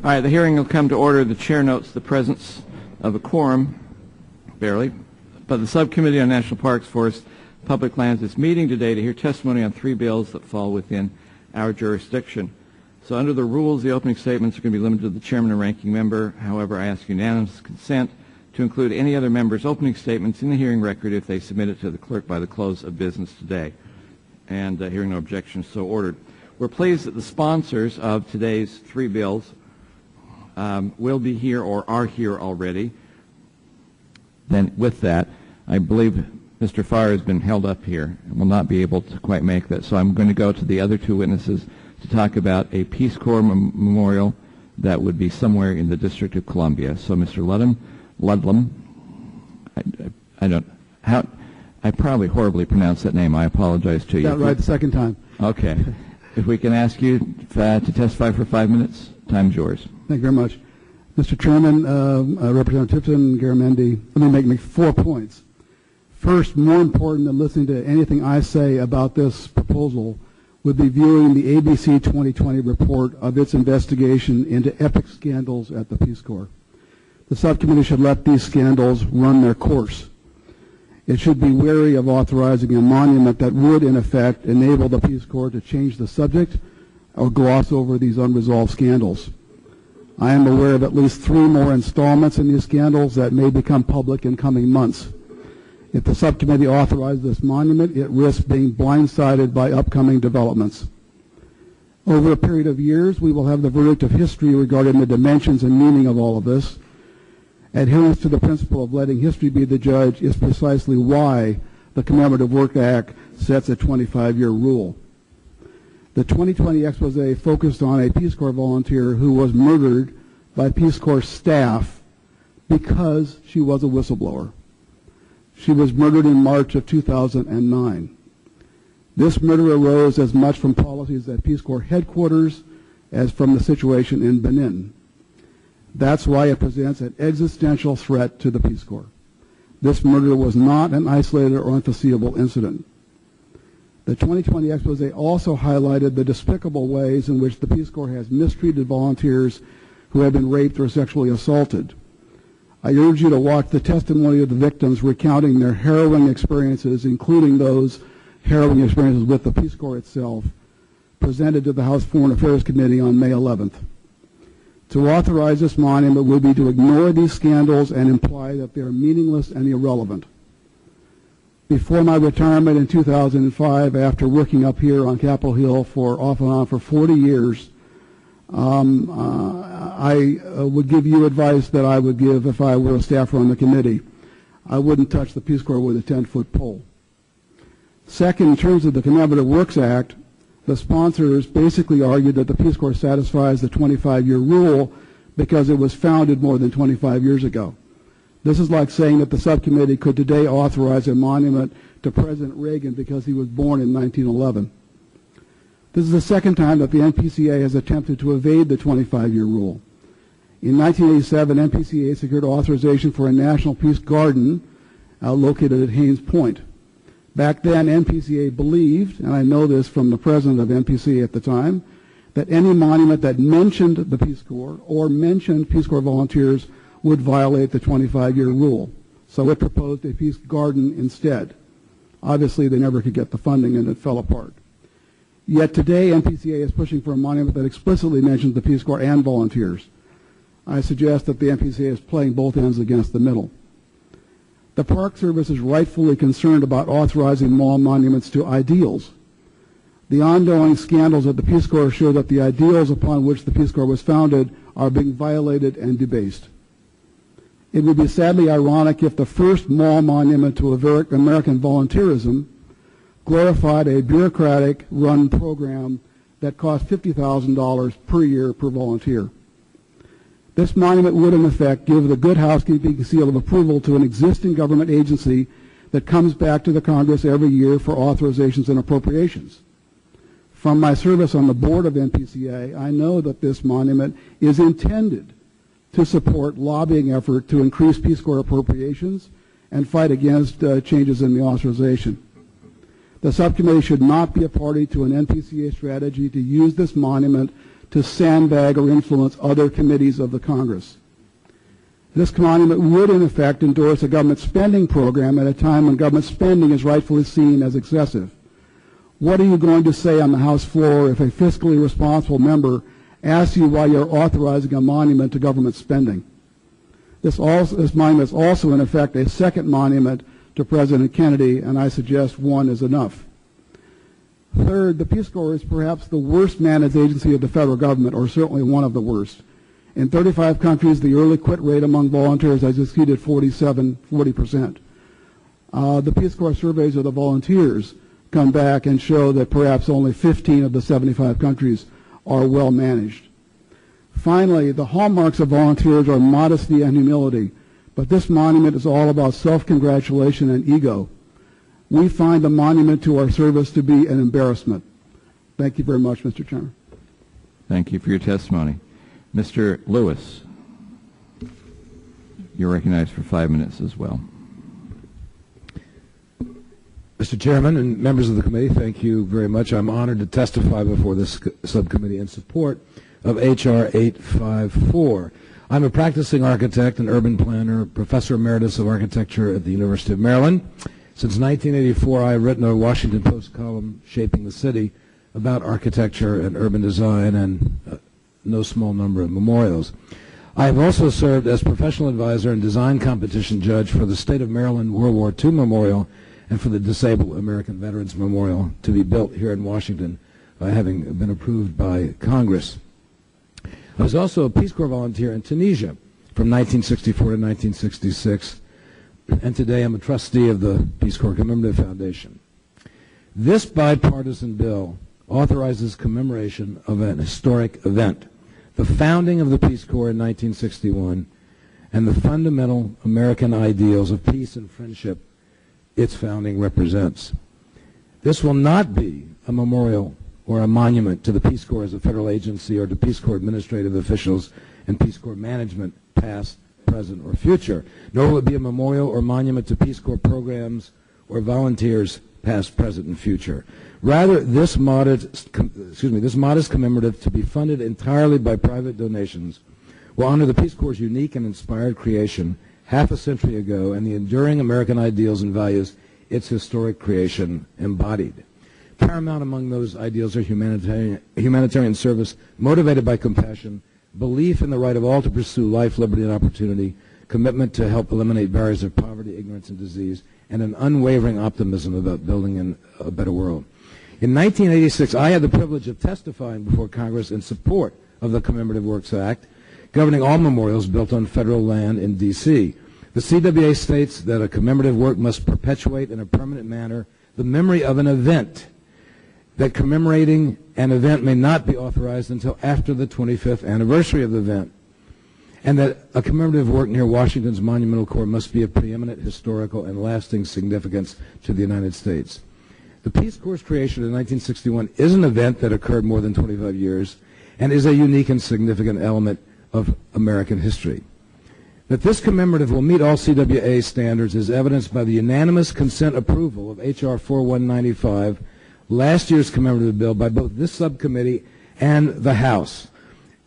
All right, the hearing will come to order. The chair notes the presence of a quorum, barely, but the Subcommittee on National Parks, Forests, Public Lands is meeting today to hear testimony on 3 bills that fall within our jurisdiction. So under the rules, the opening statements are going to be limited to the chairman and ranking member. However, I ask unanimous consent to include any other member's opening statements in the hearing record if they submit it to the clerk by the close of business today. And hearing no objections, so ordered. We're pleased that the sponsors of today's 3 bills will be here or are here already. Then with that, I believe Mr. Farr has been held up here and will not be able to quite make that. So I'm going to go to the other 2 witnesses to talk about a Peace Corps memorial that would be somewhere in the District of Columbia. So Mr. Ludlam, I probably horribly pronounced that name. I apologize to you. Got it right the second time. Okay. If we can ask you to testify for 5 minutes, time's yours. Thank you very much. Mr. Chairman, Representative Tipton, Garamendi, let me make 4 points. First, more important than listening to anything I say about this proposal would be viewing the ABC 2020 report of its investigation into epic scandals at the Peace Corps. The subcommittee should let these scandals run their course. It should be wary of authorizing a monument that would, in effect, enable the Peace Corps to change the subject or gloss over these unresolved scandals. I am aware of at least 3 more installments in these scandals that may become public in coming months. If the subcommittee authorizes this monument, it risks being blindsided by upcoming developments. Over a period of years, we will have the verdict of history regarding the dimensions and meaning of all of this. Adherence to the principle of letting history be the judge is precisely why the Commemorative Work Act sets a 25-year rule. The 2020 expose focused on a Peace Corps volunteer who was murdered by Peace Corps staff because she was a whistleblower. She was murdered in March of 2009. This murder arose as much from policies at Peace Corps headquarters as from the situation in Benin. That's why it presents an existential threat to the Peace Corps. This murder was not an isolated or unforeseeable incident. The 2020 expose also highlighted the despicable ways in which the Peace Corps has mistreated volunteers who have been raped or sexually assaulted. I urge you to watch the testimony of the victims recounting their harrowing experiences, including those harrowing experiences with the Peace Corps itself, presented to the House Foreign Affairs Committee on May 11th. To authorize this monument would be to ignore these scandals and imply that they are meaningless and irrelevant. Before my retirement in 2005, after working up here on Capitol Hill for off and on for 40 years, I would give you advice that I would give if I were a staffer on the committee. I wouldn't touch the Peace Corps with a 10-foot pole. Second, in terms of the Commemorative Works Act, the sponsors basically argued that the Peace Corps satisfies the 25-year rule because it was founded more than 25 years ago. This is like saying that the subcommittee could today authorize a monument to President Reagan because he was born in 1911. This is the second time that the NPCA has attempted to evade the 25-year rule. In 1987, NPCA secured authorization for a National Peace Garden located at Haines Point. Back then, NPCA believed, and I know this from the president of NPCA at the time, that any monument that mentioned the Peace Corps or mentioned Peace Corps volunteers would violate the 25-year rule. So it proposed a peace garden instead. Obviously, they never could get the funding, and it fell apart. Yet today, NPCA is pushing for a monument that explicitly mentions the Peace Corps and volunteers. I suggest that the NPCA is playing both ends against the middle. The Park Service is rightfully concerned about authorizing mall monuments to ideals. The ongoing scandals at the Peace Corps show that the ideals upon which the Peace Corps was founded are being violated and debased. It would be sadly ironic if the first mall monument to American volunteerism glorified a bureaucratic-run program that cost $50,000 per year per volunteer. This monument would, in effect, give the good housekeeping seal of approval to an existing government agency that comes back to the Congress every year for authorizations and appropriations. From my service on the board of NPCA, I know that this monument is intended to support lobbying effort to increase Peace Corps appropriations and fight against changes in the authorization. The subcommittee should not be a party to an NPCA strategy to use this monument to sandbag or influence other committees of the Congress. This monument would, in effect, endorse a government spending program at a time when government spending is rightfully seen as excessive. What are you going to say on the House floor if a fiscally responsible member asks you why you're authorizing a monument to government spending? This monument is also, in effect, a second monument to President Kennedy, and I suggest one is enough. Third, the Peace Corps is perhaps the worst managed agency of the federal government, or certainly one of the worst. In 35 countries, the early quit rate among volunteers has exceeded 40%. The Peace Corps surveys of the volunteers come back and show that perhaps only 15 of the 75 countries are well managed. Finally, the hallmarks of volunteers are modesty and humility, but this monument is all about self-congratulation and ego. We find the monument to our service to be an embarrassment. Thank you very much, Mr. Chairman. Thank you for your testimony. Mr. Lewis, you're recognized for 5 minutes as well. Mr. Chairman and members of the committee, thank you very much. I'm honored to testify before this subcommittee in support of H.R. 854. I'm a practicing architect and urban planner, professor emeritus of architecture at the University of Maryland. Since 1984, I have written a Washington Post column, Shaping the City, about architecture and urban design and no small number of memorials. I have also served as professional advisor and design competition judge for the State of Maryland World War II Memorial and for the Disabled American Veterans Memorial to be built here in Washington, having been approved by Congress. I was also a Peace Corps volunteer in Tunisia from 1964 to 1966, and today I'm a trustee of the Peace Corps Commemorative Foundation. This bipartisan bill authorizes commemoration of an historic event, the founding of the Peace Corps in 1961, and the fundamental American ideals of peace and friendship its founding represents. This will not be a memorial or a monument to the Peace Corps as a federal agency or to Peace Corps administrative officials and Peace Corps management, past, present, or future, nor will it be a memorial or monument to Peace Corps programs or volunteers, past, present, and future. Rather, this modest commemorative, to be funded entirely by private donations, will honor the Peace Corps' unique and inspired creation half a century ago and the enduring American ideals and values its historic creation embodied. Paramount among those ideals are humanitarian service motivated by compassion, belief in the right of all to pursue life, liberty, and opportunity, commitment to help eliminate barriers of poverty, ignorance, and disease, and an unwavering optimism about building a better world. In 1986, I had the privilege of testifying before Congress in support of the Commemorative Works Act, governing all memorials built on federal land in D.C. The CWA states that a commemorative work must perpetuate in a permanent manner the memory of an event, that commemorating an event may not be authorized until after the 25th anniversary of the event, and that a commemorative work near Washington's monumental core must be of preeminent historical and lasting significance to the United States. The Peace Corps' creation in 1961 is an event that occurred more than 25 years and is a unique and significant element of American history. That this commemorative will meet all CWA standards is evidenced by the unanimous consent approval of H.R. 4195, last year's commemorative bill, by both this subcommittee and the House,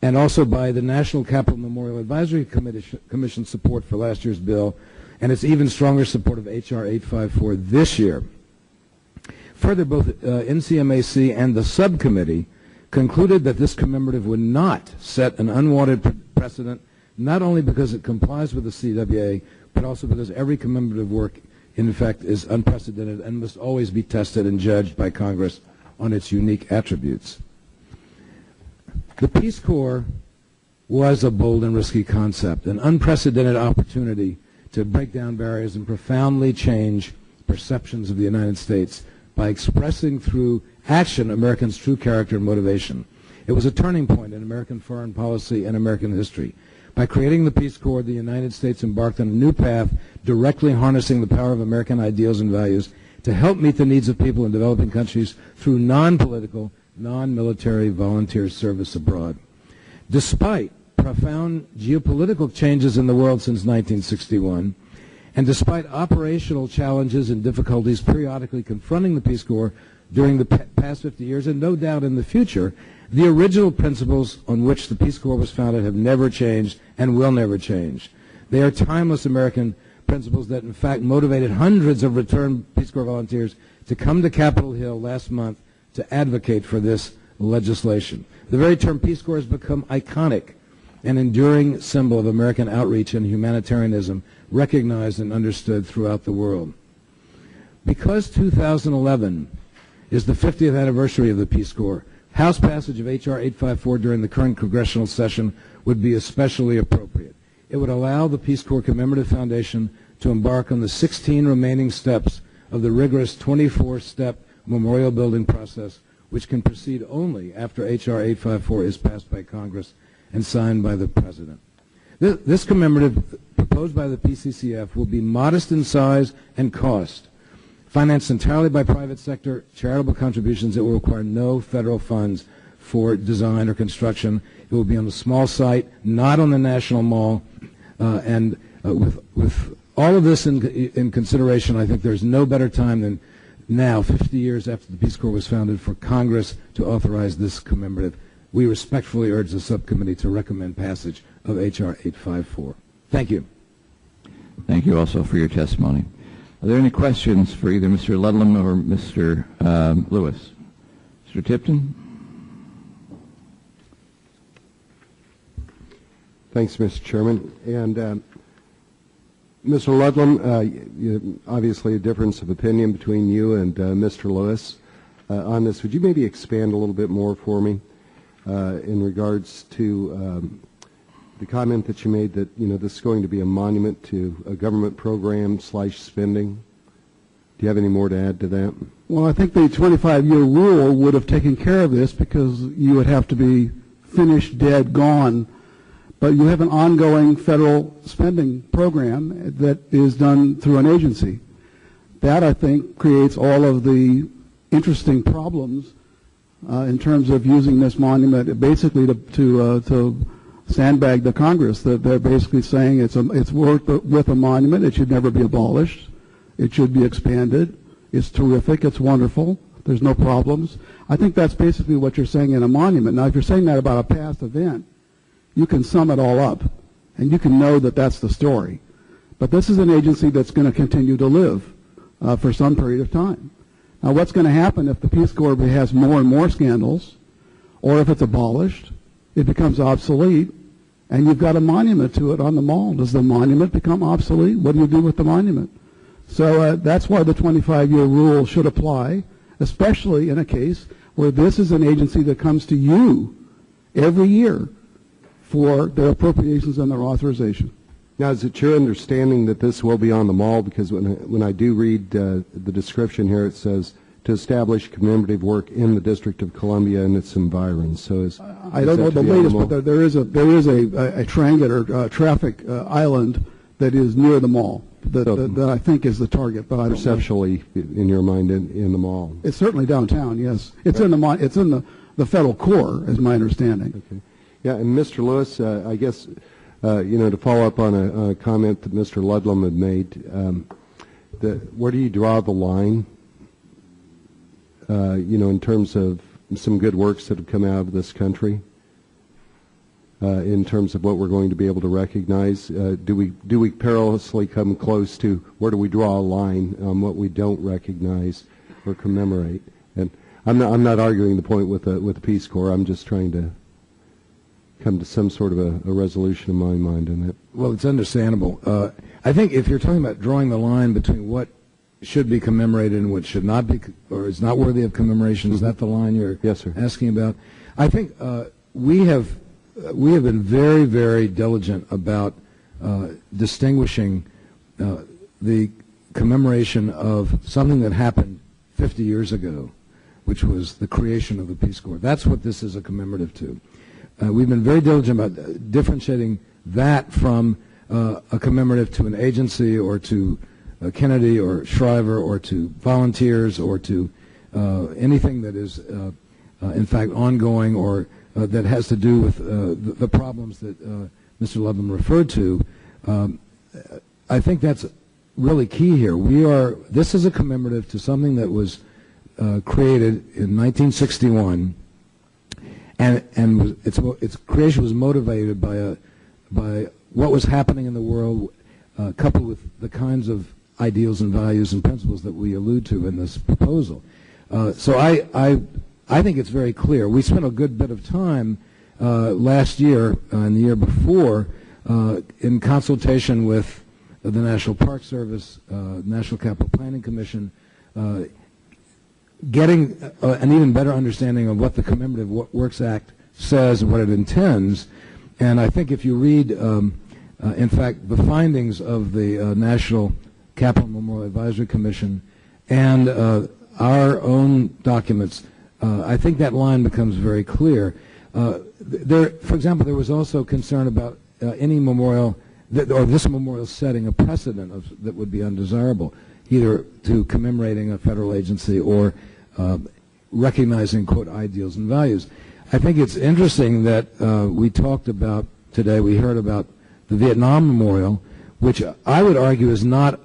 and also by the National Capital Memorial Advisory Commission support for last year's bill, and its even stronger support of H.R. 854 this year. Further, both NCMAC and the subcommittee concluded that this commemorative would not set an unwanted precedent, not only because it complies with the CWA, but also because every commemorative work, in fact, is unprecedented and must always be tested and judged by Congress on its unique attributes. The Peace Corps was a bold and risky concept, an unprecedented opportunity to break down barriers and profoundly change perceptions of the United States by expressing through action Americans' true character and motivation. It was a turning point in American foreign policy and American history. By creating the Peace Corps, the United States embarked on a new path, directly harnessing the power of American ideals and values to help meet the needs of people in developing countries through non-political, non-military volunteer service abroad. Despite profound geopolitical changes in the world since 1961, and despite operational challenges and difficulties periodically confronting the Peace Corps during the past 50 years, and no doubt in the future, the original principles on which the Peace Corps was founded have never changed and will never change. They are timeless American principles that, in fact, motivated hundreds of returned Peace Corps volunteers to come to Capitol Hill last month to advocate for this legislation. The very term Peace Corps has become iconic, an enduring symbol of American outreach and humanitarianism, recognized and understood throughout the world. Because 2011 is the 50th anniversary of the Peace Corps, House passage of H.R. 854 during the current congressional session would be especially appropriate. It would allow the Peace Corps Commemorative Foundation to embark on the 16 remaining steps of the rigorous 24-step memorial building process, which can proceed only after H.R. 854 is passed by Congress and signed by the President. This commemorative proposed by the PCCF will be modest in size and cost. Financed entirely by private sector charitable contributions, it will require no federal funds for design or construction. It will be on a small site, not on the National Mall, with all of this in consideration, I think there's no better time than now, 50 years after the Peace Corps was founded, for Congress to authorize this commemorative. We respectfully urge the subcommittee to recommend passage of H.R. 854. Thank you. Thank you also for your testimony. Are there any questions for either Mr. Ludlam or Mr. Lewis? Mr. Tipton? Thanks, Mr. Chairman. And Mr. Ludlam, obviously a difference of opinion between you and Mr. Lewis on this. Would you maybe expand a little bit more for me in regards to the comment that you made that, this is going to be a monument to a government program / spending? Do you have any more to add to that? Well, I think the 25-year rule would have taken care of this because you would have to be finished, dead, gone. But you have an ongoing federal spending program that is done through an agency. That, I think, creates all of the interesting problems in terms of using this monument basically to sandbag the Congress. They're basically saying it's worth a monument. It should never be abolished. It should be expanded. It's terrific. It's wonderful. There's no problems. I think that's basically what you're saying in a monument. Now, if you're saying that about a past event, you can sum it all up, and you can know that that's the story. But this is an agency that's going to continue to live for some period of time. Now, what's going to happen if the Peace Corps has more and more scandals, or if it's abolished, it becomes obsolete, and you've got a monument to it on the mall. Does the monument become obsolete? What do you do with the monument? So that's why the 25-year rule should apply, especially in a case where this is an agency that comes to you every year for their appropriations and their authorization. Now, is it your understanding that this will be on the mall? Because when I do read the description here, it says to establish commemorative work in the District of Columbia and its environs. So I don't know the latest, but there is a triangular traffic island that is near the mall that I think is the target. But I don't perceptually, in your mind, in the mall. It's certainly downtown. Yes, it's in the federal core, is my understanding. Okay. Yeah, and Mr. Lewis, I guess, to follow up on a comment that Mr. Ludlam had made, where do you draw the line, in terms of some good works that have come out of this country, in terms of what we're going to be able to recognize? Do we perilously come close to where do we draw a line on what we don't recognize or commemorate? And I'm not arguing the point with the Peace Corps. I'm just trying to come to some sort of a resolution in my mind on that. Well, it's understandable. I think if you're talking about drawing the line between what should be commemorated and what should not be, or is not worthy of commemoration, is that the line you're asking about? I think we have been very, very diligent about distinguishing the commemoration of something that happened 50 years ago, which was the creation of the Peace Corps. That's what this is a commemorative to. We've been very diligent about differentiating that from a commemorative to an agency or to Kennedy or Shriver or to volunteers or to anything that is, in fact, ongoing or that has to do with the problems that Mr. Ludlam referred to. I think that's really key here. This is a commemorative to something that was created in 1961, and its creation was motivated by what was happening in the world, coupled with the kinds of ideals and values and principles that we allude to in this proposal. So I think it's very clear. We spent a good bit of time last year and the year before in consultation with the National Park Service, National Capital Planning Commission, getting an even better understanding of what the Commemorative Works Act says and what it intends. And I think if you read, in fact, the findings of the National Capital Memorial Advisory Commission and our own documents, I think that line becomes very clear. For example, there was also concern about any memorial, or this memorial setting a precedent that would be undesirable, either to commemorating a federal agency or recognizing, quote, ideals and values. I think it's interesting that we talked about today, we heard about the Vietnam Memorial, which I would argue is not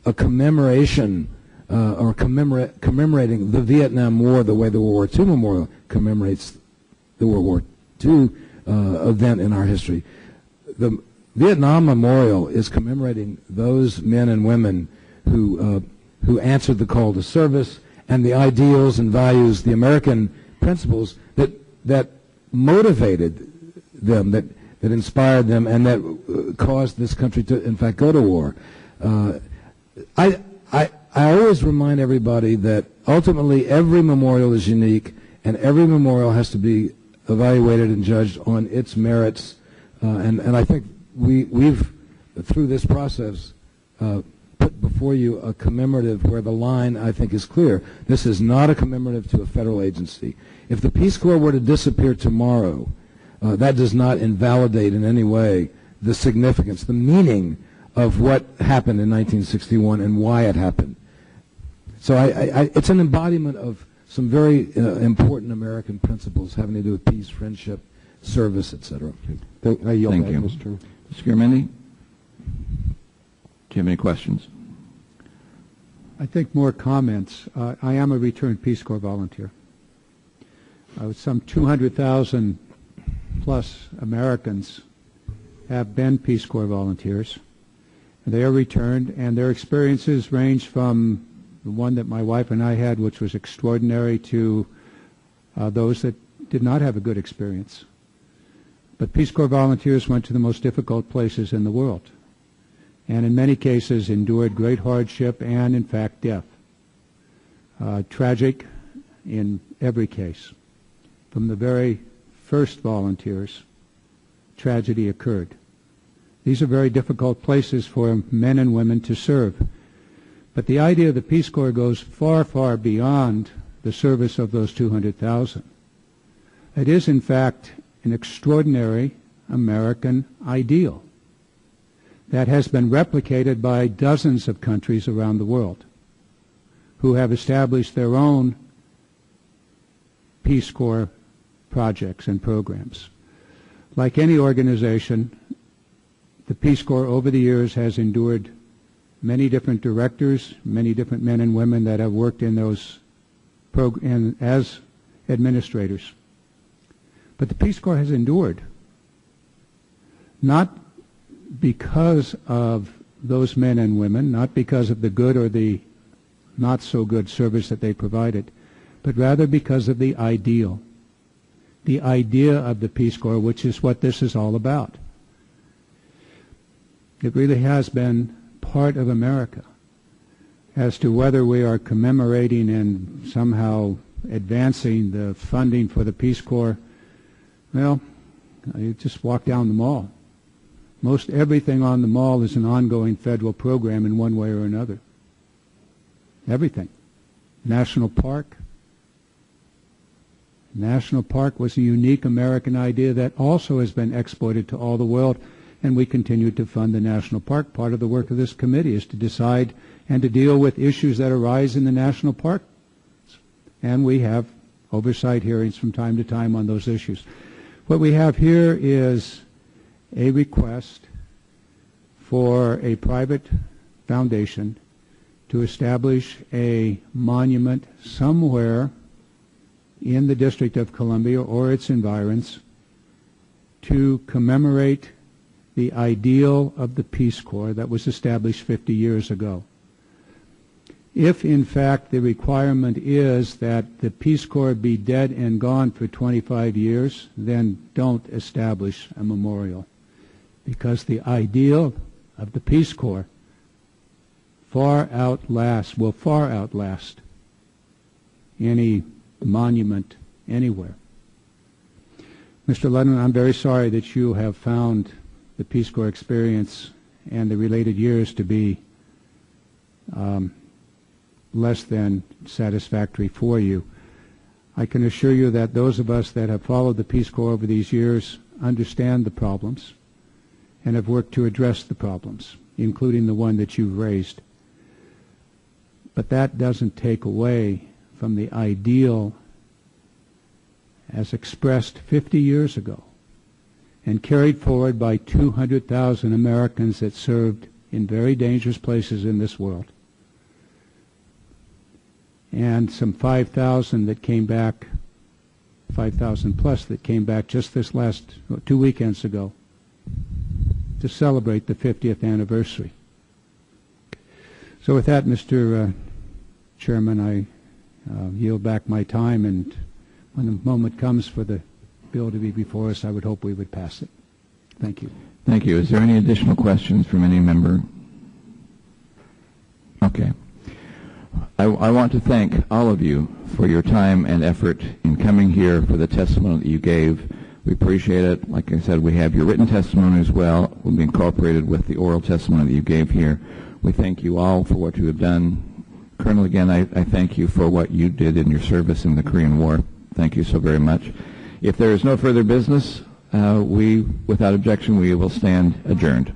a commemoration or commemorating the Vietnam War the way the World War II Memorial commemorates the World War II event in our history. The Vietnam Memorial is commemorating those men and women who answered the call to service and the ideals and values, the American principles that motivated them, that inspired them, and that caused this country to, in fact, go to war. I always remind everybody that ultimately every memorial is unique, and every memorial has to be evaluated and judged on its merits. And I think we've, through this process, put before you a commemorative where the line, I think, is clear. This is not a commemorative to a federal agency. If the Peace Corps were to disappear tomorrow, that does not invalidate in any way the significance, the meaning of what happened in 1961 and why it happened. So it's an embodiment of some very important American principles having to do with peace, friendship, service, etc. Thank you. Mr. Garamendi, do you have any questions? I think more comments. I am a returned Peace Corps volunteer. Some 200,000 plus Americans have been Peace Corps volunteers. They are returned, and their experiences range from the one that my wife and I had, which was extraordinary, to those that did not have a good experience. But Peace Corps volunteers went to the most difficult places in the world, and in many cases endured great hardship and, in fact, death. Tragic in every case. From the very first volunteers, tragedy occurred. These are very difficult places for men and women to serve. But the idea of the Peace Corps goes far, far beyond the service of those 200,000. It is, in fact, an extraordinary American ideal that has been replicated by dozens of countries around the world who have established their own Peace Corps projects and programs. Like any organization, the Peace Corps over the years has endured many different directors, many different men and women that have worked in those programs as administrators. But the Peace Corps has endured, not because of those men and women, not because of the good or the not so good service that they provided, but rather because of the ideal, the idea of the Peace Corps, which is what this is all about. It really has been part of America. As to whether we are commemorating and somehow advancing the funding for the Peace Corps, well, you just walk down the mall. Most everything on the mall is an ongoing federal program in one way or another. Everything. National Park. National Park was a unique American idea that also has been exported to all the world, and we continue to fund the National Park. Part of the work of this committee is to decide and to deal with issues that arise in the National Park. And we have oversight hearings from time to time on those issues. What we have here is a request for a private foundation to establish a monument somewhere in the District of Columbia or its environs to commemorate the ideal of the Peace Corps that was established 50 years ago. If, in fact, the requirement is that the Peace Corps be dead and gone for 25 years, then don't establish a memorial, because the ideal of the Peace Corps will far outlast any monument anywhere. Mr. Ludlam, I'm very sorry that you have found the Peace Corps experience and the related years to be less than satisfactory for you. I can assure you that those of us that have followed the Peace Corps over these years understand the problems and have worked to address the problems, including the one that you've raised. But that doesn't take away from the ideal as expressed 50 years ago and carried forward by 200,000 Americans that served in very dangerous places in this world, and some 5,000 that came back, 5,000 plus that came back just this last 2 weekends ago to celebrate the 50th anniversary. So with that, Mr. Chairman, I yield back my time, and when the moment comes for the bill to be before us, I would hope we would pass it. Thank you. Thank you. Is there any additional questions from any member? Okay. I want to thank all of you for your time and effort in coming here for the testimony that you gave. We appreciate it. Like I said, we have your written testimony as well. Will be incorporated with the oral testimony that you gave here. We thank you all for what you have done. Colonel, again, I thank you for what you did in your service in the Korean War. Thank you so very much. If there is no further business, without objection, we will stand adjourned.